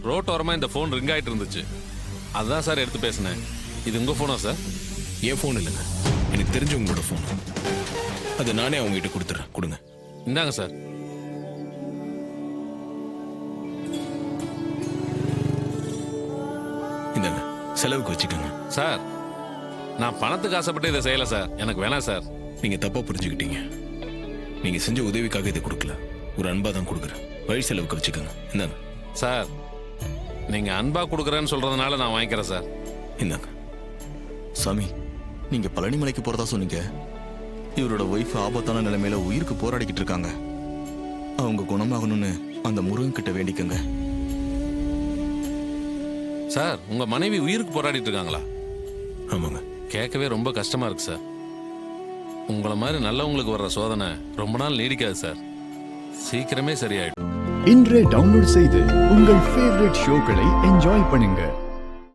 ரோட்டோரமாக இந்த phone ring ஆகிட்டு இருந்துச்சு. அதுதான் சார் எடுத்து பேசினேன். இது உங்கள் ஃபோனா சார்? என் ஃபோன் இல்லைங்க, எனக்கு தெரிஞ்சவங்களோட ஃபோன். அதை நானே அவங்ககிட்ட கொடுத்துட்றேன், கொடுங்க. இந்தாங்க சார். இந்தாங்க, செலவுக்கு வச்சுக்கோங்க. சார், நான் பணத்துக்கு ஆசைப்பட்டு இதை செய்யலை சார். எனக்கு வேணாம் சார். நீங்கள் தப்பாக புரிஞ்சுக்கிட்டீங்க. நீங்கள் செஞ்ச உதவிக்காக இதை கொடுக்கல, ஒரு அன்பாக தான் கொடுக்குறேன். வழி செலவுக்கு வச்சுக்கோங்க. இந்தாங்க. சார், நீங்கள் அன்பாக கொடுக்குறேன்னு சொல்கிறதுனால நான் வாங்கிக்கிறேன் சார். இந்தாங்க. சாமி, நீங்க பழனிமலைக்கு போறதா சொன்னீங்க. இவரோட ஒய்ஃப் ஆபத்தான நிலைமையில உயிருக்கு போராடிக்கிட்டு இருக்காங்க. அவங்க குணமாகணும்னு அந்த முருகன் கிட்ட வேண்டிக்கங்க. சார், உங்கள் மனைவி உயிருக்கு போராடிட்டு இருக்காங்களா? ஆமாங்க. கேட்கவே ரொம்ப கஷ்டமாக இருக்கு சார். உங்களை மாதிரி நல்லவங்களுக்கு வர்ற சோதனை ரொம்ப நாள் நீடிக்காது சார். சீக்கிரமே சரியாயிடும். இன்றே டவுன்லோட் செய்து உங்கள் ஃபேவரட் ஷோக்களை என்ஜாய் பண்ணுங்க.